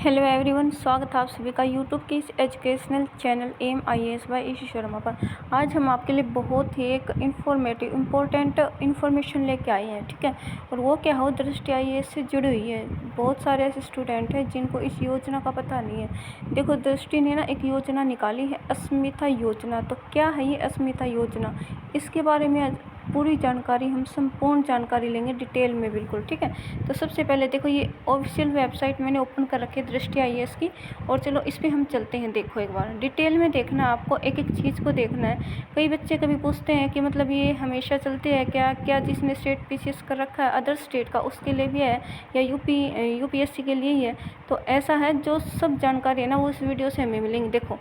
Hello everyone, स्वागत है आप सभी का यूट्यूब के इस educational channel M IAS by Ishi Sharma पर। आज हम आपके लिए बहुत ही एक इम्पोर्टेंट इन्फॉर्मेशन लेके आए हैं, ठीक है। और वो क्या हो, दृष्टि IAS से जुड़ी हुई है। बहुत सारे ऐसे स्टूडेंट हैं जिनको इस योजना का पता नहीं है। देखो, दृष्टि ने ना एक योजना निकाली है, अस्मिता योजना। तो क्या है ये अस्मिता योजना, इसके बारे में आज पूरी जानकारी, हम संपूर्ण जानकारी लेंगे डिटेल में, बिल्कुल ठीक है। तो सबसे पहले देखो, ये ऑफिशियल वेबसाइट मैंने ओपन कर रखी है दृष्टि IAS की। और चलो इस पर हम चलते हैं। देखो, एक बार डिटेल में देखना है आपको, एक एक चीज़ को देखना है। कई बच्चे कभी पूछते हैं कि मतलब ये हमेशा चलते हैं क्या, जिसने स्टेट PCS कर रखा है अदर स्टेट का उसके लिए भी है, या UPSC के लिए ही है। तो ऐसा है, जो सब जानकारी है ना वो इस वीडियो से हमें मिलेंगी। देखो,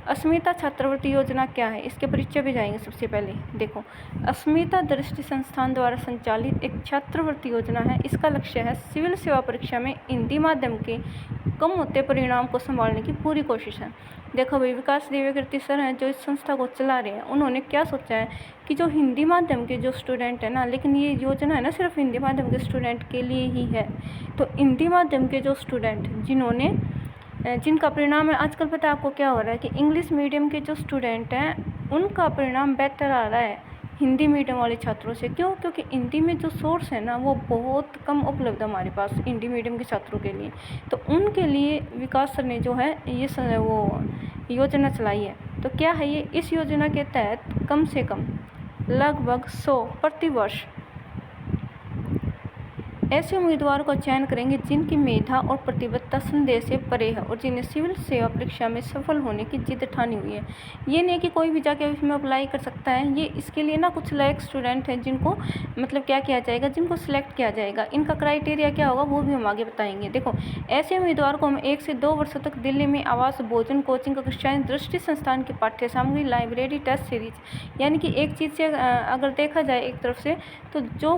अस्मिता छात्रवृत्ति योजना क्या है, इसके परिचय पे जाएंगे। सबसे पहले देखो, अस्मिता दृष्टि संस्थान द्वारा संचालित एक छात्रवृत्ति योजना है। इसका लक्ष्य है सिविल सेवा परीक्षा में हिंदी माध्यम के कम होते परिणाम को संभालने की पूरी कोशिश है। देखो भाई, विकास देवकीर्ति सर हैं जो इस संस्था को चला रहे हैं। उन्होंने क्या सोचा है कि जो हिंदी माध्यम के जो स्टूडेंट है ना, लेकिन ये योजना है ना सिर्फ हिंदी माध्यम के स्टूडेंट के लिए ही है। तो हिंदी माध्यम के जो स्टूडेंट जिनका परिणाम है, आजकल पता है आपको क्या हो रहा है कि इंग्लिश मीडियम के जो स्टूडेंट हैं उनका परिणाम बेटर आ रहा है हिंदी मीडियम वाले छात्रों से। क्यों? क्योंकि हिंदी में जो सोर्स है ना वो बहुत कम उपलब्ध है हमारे पास हिंदी मीडियम के छात्रों के लिए। तो उनके लिए विकास सर ने जो है ये वो योजना चलाई है। तो क्या है ये, इस योजना के तहत कम से कम लगभग 100 प्रति वर्ष ऐसे उम्मीदवारों का चयन करेंगे जिनकी मेधा और प्रतिबद्धता संदेह से परे है और जिन्हें सिविल सेवा परीक्षा में सफल होने की जिद ठानी हुई है। ये नहीं कि कोई भी जाके इसमें अप्लाई कर सकता है। ये इसके लिए ना कुछ लायक स्टूडेंट हैं जिनको मतलब क्या किया जाएगा, जिनको सिलेक्ट किया जाएगा। इनका क्राइटेरिया क्या होगा वो भी हम आगे बताएंगे। देखो, ऐसे उम्मीदवार को हम 1 से 2 वर्षों तक दिल्ली में आवास, भोजन, कोचिंग कक्षाएं, दृष्टि संस्थान की पाठ्य सामग्री, लाइब्रेरी, टेस्ट सीरीज, यानी कि एक चीज़ से अगर देखा जाए एक तरफ से, तो जो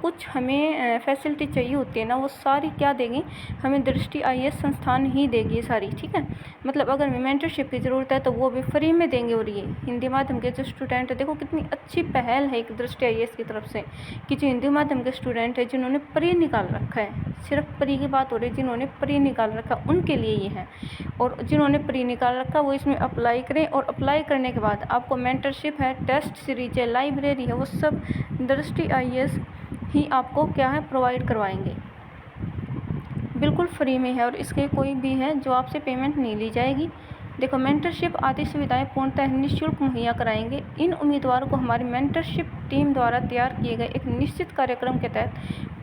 कुछ हमें फैसिलिटी चाहिए होती है ना वो सारी क्या देगी, हमें दृष्टि IAS संस्थान ही देगी ये सारी, ठीक है। मतलब अगर हमें मेंटरशिप की ज़रूरत है तो वो भी फ्री में देंगे। और ये हिंदी माध्यम के जो स्टूडेंट है, देखो कितनी अच्छी पहल है एक दृष्टि IAS की तरफ से कि जो हिंदी माध्यम के स्टूडेंट है जिन्होंने प्री निकाल रखा है, सिर्फ प्री की बात हो रही है, जिन्होंने प्री निकाल रखा उनके लिए ये है। और जिन्होंने प्री निकाल रखा वो इसमें अप्लाई करें, और अप्लाई करने के बाद आपको मेंटरशिप है, टेस्ट सीरीज है, लाइब्रेरी है, वो सब दृष्टि IAS ही आपको क्या है प्रोवाइड करवाएंगे, बिल्कुल फ्री में है। और इसके कोई भी है जो आपसे पेमेंट नहीं ली जाएगी। देखो, मेंटरशिप आदि सुविधाएं पूर्णतः निःशुल्क मुहैया कराएंगे। इन उम्मीदवारों को हमारी मेंटरशिप टीम द्वारा तैयार किए गए एक निश्चित कार्यक्रम के तहत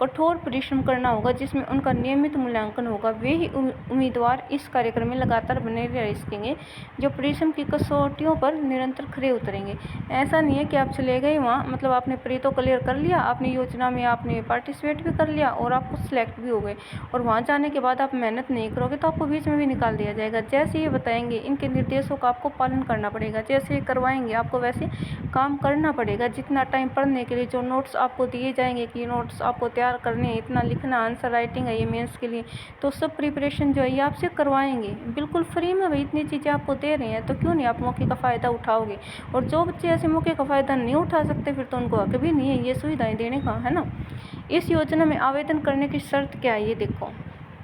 कठोर परिश्रम करना होगा, जिसमें उनका नियमित मूल्यांकन होगा। वे ही उम्मीदवार इस कार्यक्रम में लगातार बने रह सकेंगे जो परिश्रम की कसौटियों पर निरंतर खरे उतरेंगे। ऐसा नहीं है कि आप चले गए वहाँ, मतलब आपने प्री तो क्लियर कर लिया, आपने योजना में आपने पार्टिसिपेट भी कर लिया और आपको सिलेक्ट भी हो गए, और वहाँ जाने के बाद आप मेहनत नहीं करोगे तो आपको बीच में भी निकाल दिया जाएगा। जैसे ये बताएंगे इनके निर्देशों का आपको पालन करना पड़ेगा, जैसे करवाएंगे आपको वैसे काम करना पड़ेगा। जितना टाइम पढ़ने के लिए जो नोट्स आपको दिए जाएंगे कि नोट्स आपको तैयार करने हैं, इतना लिखना, आंसर राइटिंग है ये मेंस के लिए, तो सब प्रिपरेशन जो है ये आपसे करवाएंगे बिल्कुल फ्री में। भाई इतनी चीज़ें आपको दे रहे हैं तो क्यों नहीं आप मौके का फ़ायदा उठाओगे। और जो बच्चे ऐसे मौके का फ़ायदा नहीं उठा सकते फिर तो उनको हक भी नहीं है ये सुविधाएँ देने का, है ना। इस योजना में आवेदन करने की शर्त क्या है ये देखो,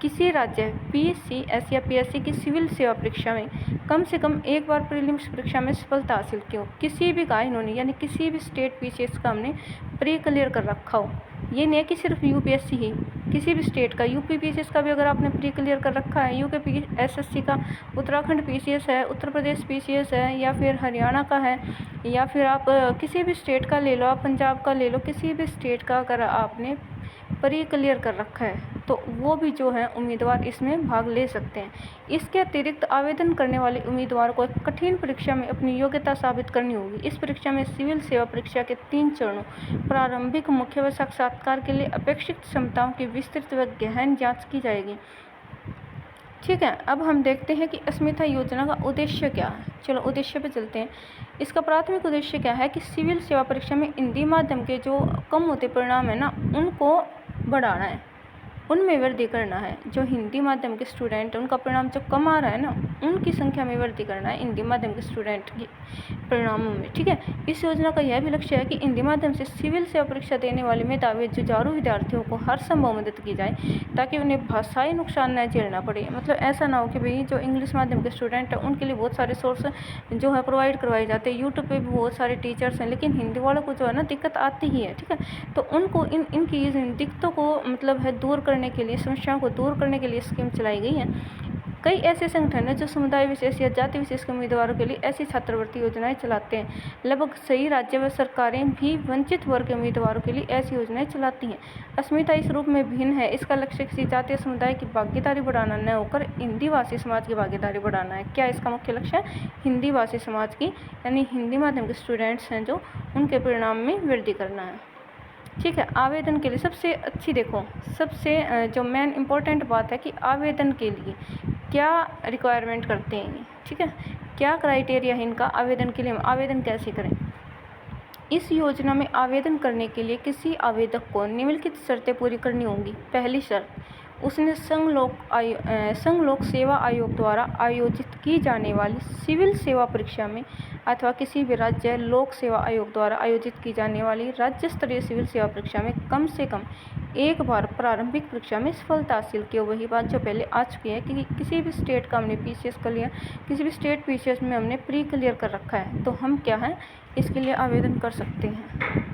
किसी राज्य PCS या PSC की सिविल सेवा परीक्षा में कम से कम एक बार प्रीलिम्स परीक्षा में सफलता हासिल की हो। किसी भी का इन्होंने, यानी किसी भी स्टेट PCS का हमने प्री क्लियर कर रखा हो। ये नहीं है कि सिर्फ UPSC ही, किसी भी स्टेट का, UP PCS का भी अगर आपने प्री क्लियर कर रखा है, UK SSC का, उत्तराखंड PCS है, उत्तर प्रदेश PCS है, या फिर हरियाणा का है, या फिर आप किसी भी स्टेट का ले लो, आप पंजाब का ले लो, किसी भी स्टेट का अगर आपने प्री क्लियर कर रखा है तो वो भी जो है उम्मीदवार इसमें भाग ले सकते हैं। इसके अतिरिक्त आवेदन करने वाले उम्मीदवार को कठिन परीक्षा में अपनी योग्यता साबित करनी होगी। इस परीक्षा में सिविल सेवा परीक्षा के 3 चरणों, प्रारंभिक, मुख्य व साक्षात्कार के लिए अपेक्षित क्षमताओं की विस्तृत व गहन जाँच की जाएगी। ठीक है, अब हम देखते हैं कि अस्मिता योजना का उद्देश्य क्या है। चलो उद्देश्य पे चलते हैं। इसका प्राथमिक उद्देश्य क्या है कि सिविल सेवा परीक्षा में हिंदी माध्यम के जो कम होते परिणाम है ना उनको बढ़ाना है। उनमें वृद्धि करना है। जो हिंदी माध्यम के स्टूडेंट हैं उनका परिणाम जो कम आ रहा है ना, उनकी संख्या में वृद्धि करना है हिंदी माध्यम के स्टूडेंट के परिणामों में, ठीक है। इस योजना का यह भी लक्ष्य है कि हिंदी माध्यम से सिविल सेवा परीक्षा देने वाले मेधावी जुझारू विद्यार्थियों को हर संभव मदद की जाए ताकि उन्हें भाषाई नुकसान न झेलना पड़े। मतलब ऐसा ना हो कि भाई जो इंग्लिश माध्यम के स्टूडेंट हैं उनके लिए बहुत सारे सोर्स जो है प्रोवाइड करवाए जाते हैं, यूट्यूब पे भी बहुत सारे टीचर्स हैं, लेकिन हिंदी वालों को जो है ना दिक्कत आती ही है, ठीक है। तो उनको इनकी दिक्कतों को मतलब है दूर करने के लिए, समस्याओं को दूर करने के लिए स्कीम चलाई गई है। कई ऐसे संगठन हैं जो समुदाय विशेष या जाति विशेष के उम्मीदवारों के लिए ऐसी छात्रवृत्ति योजनाएं चलाते हैं। लगभग सही राज्य व सरकारें भी वंचित वर्ग के उम्मीदवारों के लिए ऐसी योजनाएं चलाती हैं। अस्मिता इस रूप में भिन्न है। इसका लक्ष्य किसी जातीय समुदाय की भागीदारी बढ़ाना न होकर हिंदी भाषी समाज की भागीदारी बढ़ाना है। क्या इसका मुख्य लक्ष्य है? हिंदी भाषी समाज की, यानी हिंदी माध्यम के स्टूडेंट्स हैं जो, उनके परिणाम में वृद्धि करना है, ठीक है। आवेदन के लिए सबसे अच्छी देखो, सबसे जो मेन इम्पोर्टेंट बात है कि आवेदन के लिए क्या रिक्वायरमेंट करते हैं ये, ठीक है, क्या क्राइटेरिया है इनका आवेदन के लिए, हम आवेदन कैसे करें। इस योजना में आवेदन करने के लिए किसी आवेदक को निम्नलिखित शर्तें पूरी करनी होंगी। पहली शर्त, उसने संघ लोक सेवा आयोग द्वारा आयोजित की जाने वाली सिविल सेवा परीक्षा में अथवा किसी भी राज्य लोक सेवा आयोग द्वारा आयोजित की जाने वाली राज्य स्तरीय सिविल सेवा परीक्षा में कम से कम एक बार प्रारंभिक परीक्षा में सफलता हासिल की हो। वही बात जो पहले आ चुकी है कि किसी भी स्टेट का हमने पीसीएस कर लिया, किसी भी स्टेट पीसीएस में हमने प्री क्लियर कर रखा है, तो हम क्या है इसके लिए आवेदन कर सकते हैं।